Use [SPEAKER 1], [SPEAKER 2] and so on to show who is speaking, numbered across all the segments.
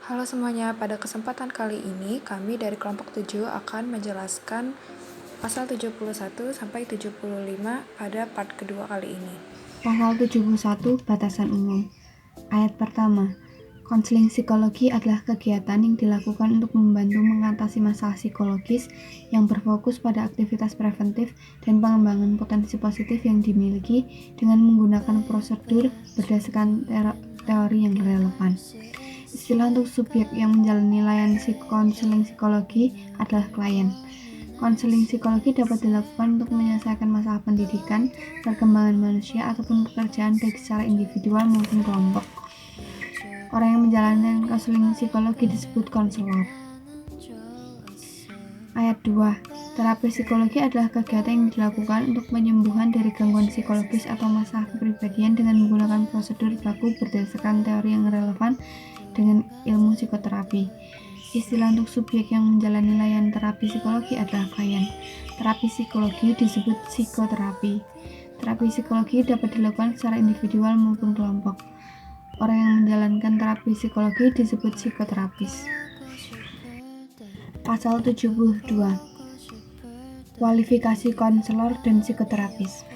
[SPEAKER 1] Halo semuanya, pada kesempatan kali ini kami dari kelompok 7 akan menjelaskan pasal 71 sampai 75 pada part kedua kali ini.
[SPEAKER 2] Pasal 71 Batasan Umum. Ayat pertama. Konseling psikologi adalah kegiatan yang dilakukan untuk membantu mengatasi masalah psikologis yang berfokus pada aktivitas preventif dan pengembangan potensi positif yang dimiliki dengan menggunakan prosedur berdasarkan teori yang relevan. Istilah untuk subjek yang menjalani layanan konseling psikologi adalah klien. Konseling psikologi dapat dilakukan untuk menyelesaikan masalah pendidikan, perkembangan manusia, ataupun pekerjaan baik secara individual maupun kelompok. Orang yang menjalankan konseling psikologi disebut konselor. Ayat 2. Terapi psikologi adalah kegiatan yang dilakukan untuk penyembuhan dari gangguan psikologis atau masalah kepribadian dengan menggunakan prosedur baku berdasarkan teori yang relevan dengan ilmu psikoterapi. Istilah untuk subjek yang menjalani layanan terapi psikologi adalah klien. Terapi psikologi disebut psikoterapi. Terapi psikologi dapat dilakukan secara individual maupun kelompok. Orang yang menjalankan terapi psikologi disebut psikoterapis. Pasal 72. Kualifikasi konselor dan psikoterapis.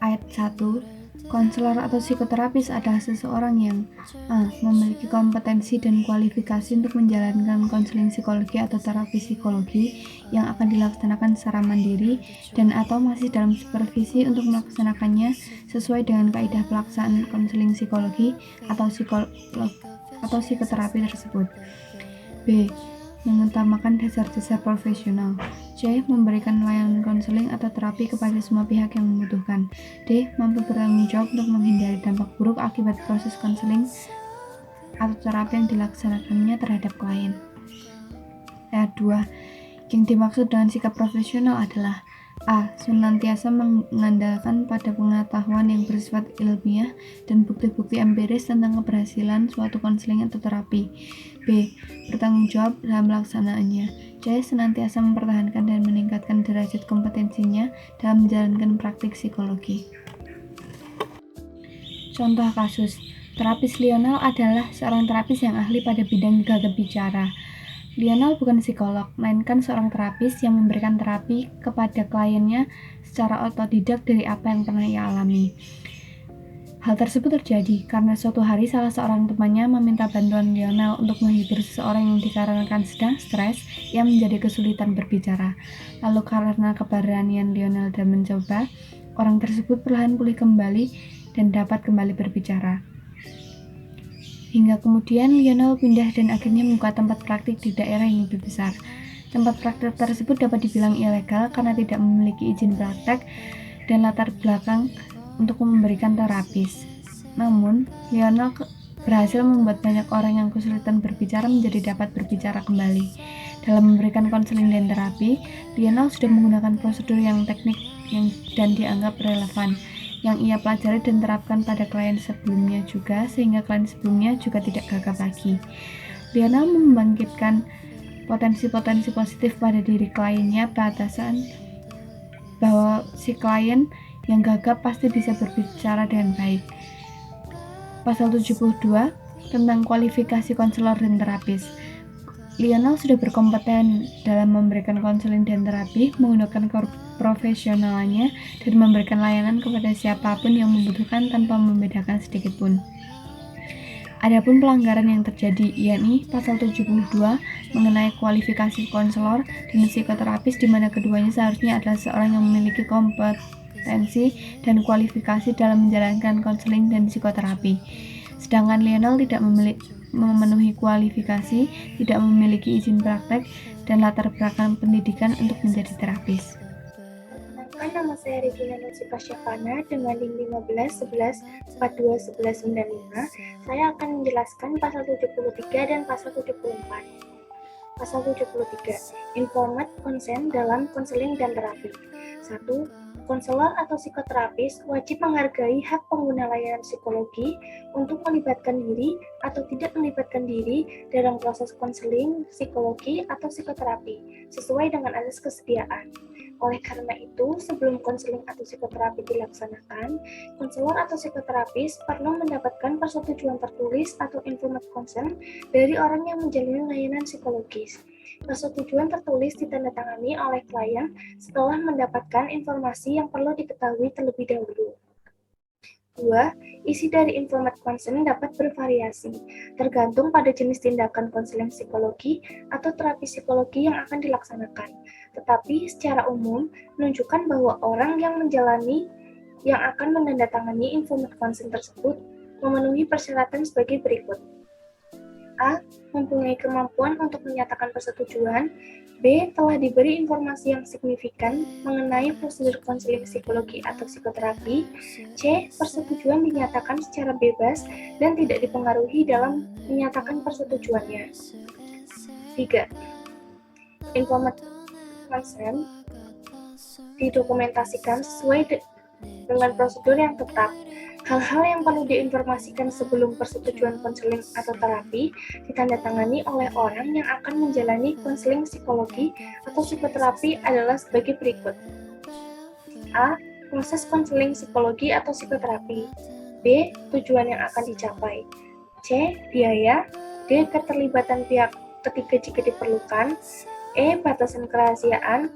[SPEAKER 2] Ayat 1. Konselor atau psikoterapis adalah seseorang yang a. memiliki kompetensi dan kualifikasi untuk menjalankan konseling psikologi atau terapi psikologi yang akan dilaksanakan secara mandiri dan atau masih dalam supervisi untuk melaksanakannya sesuai dengan kaidah pelaksanaan konseling psikologi atau psikoterapi tersebut. B. Mengutamakan dasar-dasar profesional. C. Memberikan layanan konseling atau terapi kepada semua pihak yang membutuhkan. D. Mampu bertanggung jawab untuk menghindari dampak buruk akibat proses konseling atau terapi yang dilaksanakannya terhadap klien. Ayat 2. Yang dimaksud dengan sikap profesional adalah a. Senantiasa mengandalkan pada pengetahuan yang bersifat ilmiah dan bukti-bukti empiris tentang keberhasilan suatu konseling atau terapi. B. Bertanggung jawab dalam pelaksanaannya. C. Senantiasa mempertahankan dan meningkatkan derajat kompetensinya dalam menjalankan praktik psikologi. Contoh kasus, terapis Lionel adalah seorang terapis yang ahli pada bidang gagap bicara. Lionel bukan psikolog, melainkan seorang terapis yang memberikan terapi kepada kliennya secara otodidak dari apa yang pernah ia alami. Hal tersebut terjadi karena suatu hari salah seorang temannya meminta bantuan Lionel untuk menghibur seseorang yang dikarenakan sedang stres, ia menjadi kesulitan berbicara. Lalu karena keberanian Lionel dan mencoba, orang tersebut perlahan pulih kembali dan dapat kembali berbicara. Hingga kemudian Lionel pindah dan akhirnya membuka tempat praktik di daerah yang lebih besar. Tempat praktik tersebut dapat dibilang ilegal karena tidak memiliki izin praktek dan latar belakang untuk memberikan terapis. Namun, Lionel berhasil membuat banyak orang yang kesulitan berbicara menjadi dapat berbicara kembali. Dalam memberikan konseling dan terapi, Lionel sudah menggunakan prosedur yang teknik dan dianggap relevan yang ia pelajari dan terapkan pada klien sebelumnya juga, sehingga klien sebelumnya juga tidak gagap lagi. Lionel membangkitkan potensi-potensi positif pada diri kliennya, batasan bahwa si klien yang gagap pasti bisa berbicara dengan baik. Pasal 72 tentang kualifikasi konselor dan terapis. Lionel sudah berkompeten dalam memberikan konseling dan terapi menggunakan profesionalnya dan memberikan layanan kepada siapapun yang membutuhkan tanpa membedakan sedikit pun. Adapun pelanggaran yang terjadi, yakni pasal 72 mengenai kualifikasi konselor dan psikoterapis di mana keduanya seharusnya adalah seorang yang memiliki kompetensi dan kualifikasi dalam menjalankan konseling dan psikoterapi. Sedangkan Lionel tidak memenuhi kualifikasi, tidak memiliki izin praktek, dan latar belakang pendidikan untuk menjadi terapis.
[SPEAKER 3] Nama saya Regina Nusika Syafana dengan NIM 15 11 42 11 95. Saya akan menjelaskan pasal 73 dan pasal 74. Pasal 73. Informed consent dalam konseling dan terapi. 1. Konselor atau psikoterapis wajib menghargai hak pengguna layanan psikologi untuk melibatkan diri atau tidak melibatkan diri dalam proses konseling, psikologi, atau psikoterapi, sesuai dengan asas kesediaan. Oleh karena itu, sebelum konseling atau psikoterapi dilaksanakan, konselor atau psikoterapis perlu mendapatkan persetujuan tertulis atau informed consent dari orang yang menjalani layanan psikologis. Persetujuan tertulis ditandatangani oleh klien setelah mendapatkan informasi yang perlu diketahui terlebih dahulu. 2. Isi dari informed consent dapat bervariasi, tergantung pada jenis tindakan konseling psikologi atau terapi psikologi yang akan dilaksanakan. Tetapi secara umum, menunjukkan bahwa orang yang akan menandatangani informed consent tersebut memenuhi persyaratan sebagai berikut. A. Mempunyai kemampuan untuk menyatakan persetujuan. B. Telah diberi informasi yang signifikan mengenai prosedur konseling psikologi atau psikoterapi. C. Persetujuan dinyatakan secara bebas dan tidak dipengaruhi dalam menyatakan persetujuannya. 3. Informed consent didokumentasikan sesuai dengan prosedur yang tetap. Hal-hal yang perlu diinformasikan sebelum persetujuan konseling atau terapi ditandatangani oleh orang yang akan menjalani konseling psikologi atau psikoterapi adalah sebagai berikut. A. Proses konseling psikologi atau psikoterapi. B. Tujuan yang akan dicapai. C. Biaya. D. Keterlibatan pihak ketiga jika diperlukan. E. Batasan kerahasiaan.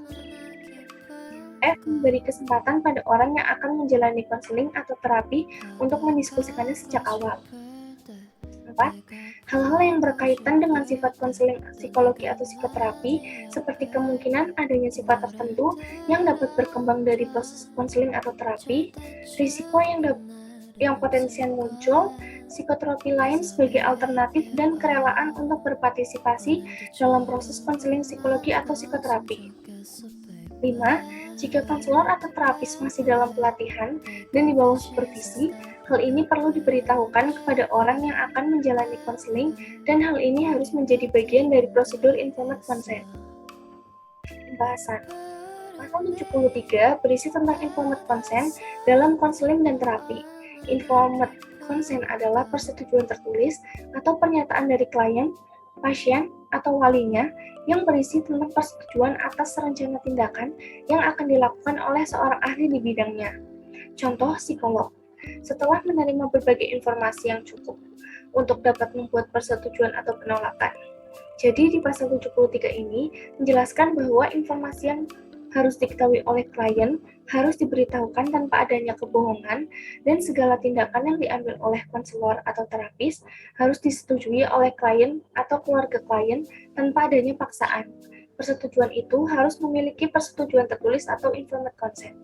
[SPEAKER 3] F. Memberi kesempatan pada orang yang akan menjalani konseling atau terapi untuk mendiskusikannya sejak awal. 4. Hal-hal yang berkaitan dengan sifat konseling psikologi atau psikoterapi, seperti kemungkinan adanya sifat tertentu yang dapat berkembang dari proses konseling atau terapi, risiko yang potensial muncul, psikoterapi lain sebagai alternatif, dan kerelaan untuk berpartisipasi dalam proses konseling psikologi atau psikoterapi. 5. Jika konselor atau terapis masih dalam pelatihan dan di bawah supervisi, hal ini perlu diberitahukan kepada orang yang akan menjalani konseling dan hal ini harus menjadi bagian dari prosedur informed consent. Pembahasan. Pasal 73 berisi tentang informed consent dalam konseling dan terapi. Informed consent adalah persetujuan tertulis atau pernyataan dari klien, pasien, atau walinya yang berisi tentang persetujuan atas rencana tindakan yang akan dilakukan oleh seorang ahli di bidangnya. Contoh, psikolog. Setelah menerima berbagai informasi yang cukup untuk dapat membuat persetujuan atau penolakan. Jadi di pasal 73 ini menjelaskan bahwa informasi yang harus diketahui oleh klien harus diberitahukan tanpa adanya kebohongan, dan segala tindakan yang diambil oleh konselor atau terapis harus disetujui oleh klien atau keluarga klien tanpa adanya paksaan. Persetujuan itu harus memiliki persetujuan tertulis atau informed consent.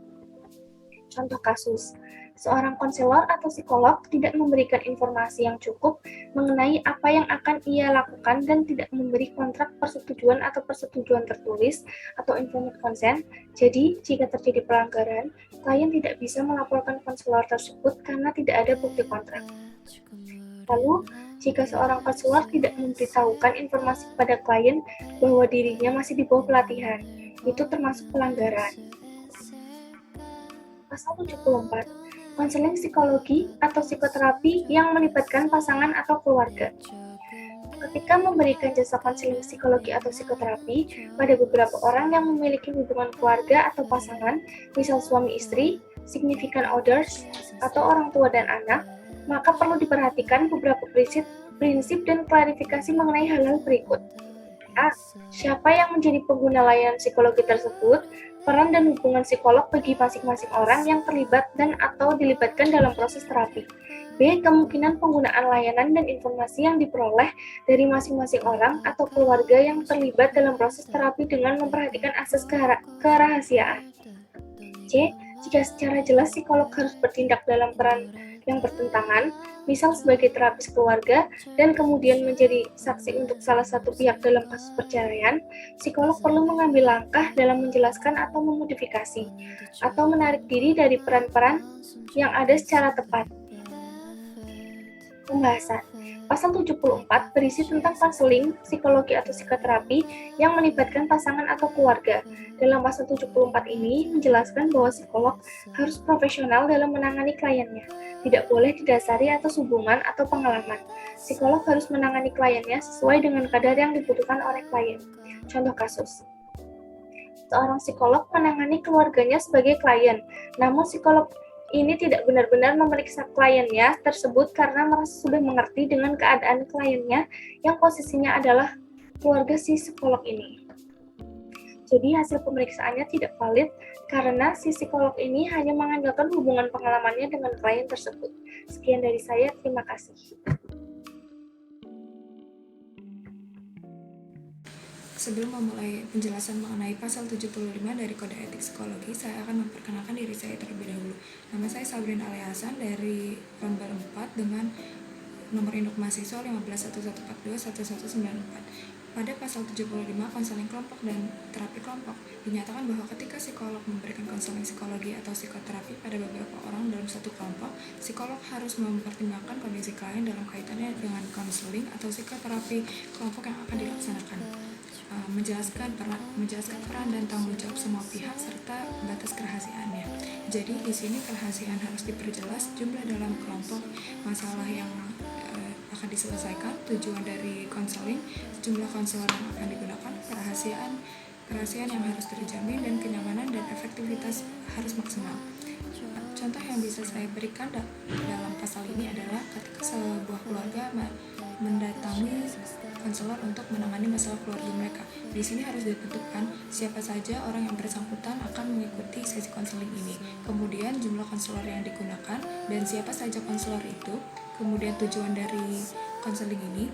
[SPEAKER 3] Contoh kasus, seorang konselor atau psikolog tidak memberikan informasi yang cukup mengenai apa yang akan ia lakukan dan tidak memberi kontrak persetujuan atau persetujuan tertulis atau informed consent. Jadi, jika terjadi pelanggaran, klien tidak bisa melaporkan konselor tersebut karena tidak ada bukti kontrak. Lalu, jika seorang konselor tidak memberitahukan informasi kepada klien bahwa dirinya masih di bawah pelatihan, itu termasuk pelanggaran. Pasal 74, konseling psikologi atau psikoterapi yang melibatkan pasangan atau keluarga. Ketika memberikan jasa konseling psikologi atau psikoterapi pada beberapa orang yang memiliki hubungan keluarga atau pasangan, misal suami istri, significant others, atau orang tua dan anak, maka perlu diperhatikan beberapa prinsip dan klarifikasi mengenai hal-hal berikut. A. Siapa yang menjadi pengguna layanan psikologi tersebut, peran dan hubungan psikolog bagi masing-masing orang yang terlibat dan atau dilibatkan dalam proses terapi. B. Kemungkinan penggunaan layanan dan informasi yang diperoleh dari masing-masing orang atau keluarga yang terlibat dalam proses terapi dengan memperhatikan asas kerahasiaan. C. Jika secara jelas psikolog harus bertindak dalam peran yang bertentangan, misal sebagai terapis keluarga dan kemudian menjadi saksi untuk salah satu pihak dalam kasus perceraian, psikolog perlu mengambil langkah dalam menjelaskan atau memodifikasi atau menarik diri dari peran-peran yang ada secara tepat. Pembahasan. Pasal 74 berisi tentang konseling, psikologi atau psikoterapi yang melibatkan pasangan atau keluarga. Dalam pasal 74 ini menjelaskan bahwa psikolog harus profesional dalam menangani kliennya. Tidak boleh didasari atas hubungan atau pengalaman. Psikolog harus menangani kliennya sesuai dengan kadar yang dibutuhkan oleh klien. Contoh kasus. Seorang psikolog menangani keluarganya sebagai klien, namun psikolog ini tidak benar-benar memeriksa kliennya tersebut karena merasa sudah mengerti dengan keadaan kliennya yang posisinya adalah keluarga si psikolog ini. Jadi hasil pemeriksaannya tidak valid karena si psikolog ini hanya mengandalkan hubungan pengalamannya dengan klien tersebut. Sekian dari saya, terima kasih.
[SPEAKER 1] Sebelum memulai penjelasan mengenai pasal 75 dari Kode Etik Psikologi, saya akan memperkenalkan diri saya terlebih dahulu. Nama saya Sabrina Ali Hasan dari Rombel 4 dengan nomor induk mahasiswa 1511421194. Pada pasal 75 konseling kelompok dan terapi kelompok dinyatakan bahwa ketika psikolog memberikan konseling psikologi atau psikoterapi pada beberapa orang dalam satu kelompok, psikolog harus mempertimbangkan kondisi klien dalam kaitannya dengan konseling atau psikoterapi kelompok yang akan dilaksanakan. Menjelaskan peran dan tanggung jawab semua pihak serta batas kerahasiaannya. Jadi di sini kerahasiaan harus diperjelas, jumlah dalam kelompok, masalah yang akan diselesaikan, tujuan dari konseling, jumlah konselor yang akan digunakan, kerahasiaan yang harus terjamin, dan kenyamanan dan efektivitas harus maksimal. Contoh yang bisa saya berikan dalam pasal ini adalah ketika sebuah keluarga mendatangi konselor untuk menangani masalah keluarga mereka. Di sini harus ditentukan siapa saja orang yang bersangkutan akan mengikuti sesi konseling ini. Kemudian jumlah konselor yang digunakan dan siapa saja konselor itu. Kemudian tujuan dari konseling ini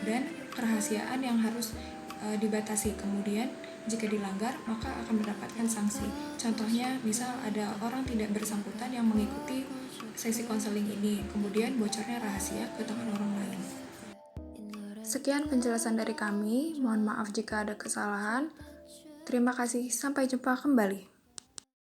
[SPEAKER 1] dan kerahasiaan yang harus dibatasi. Kemudian jika dilanggar maka akan mendapatkan sanksi. Contohnya misal ada orang tidak bersangkutan yang mengikuti sesi konseling ini, kemudian bocornya rahasia ke tangan orang lain. Sekian penjelasan dari kami, mohon maaf jika ada kesalahan. Terima kasih, sampai jumpa kembali.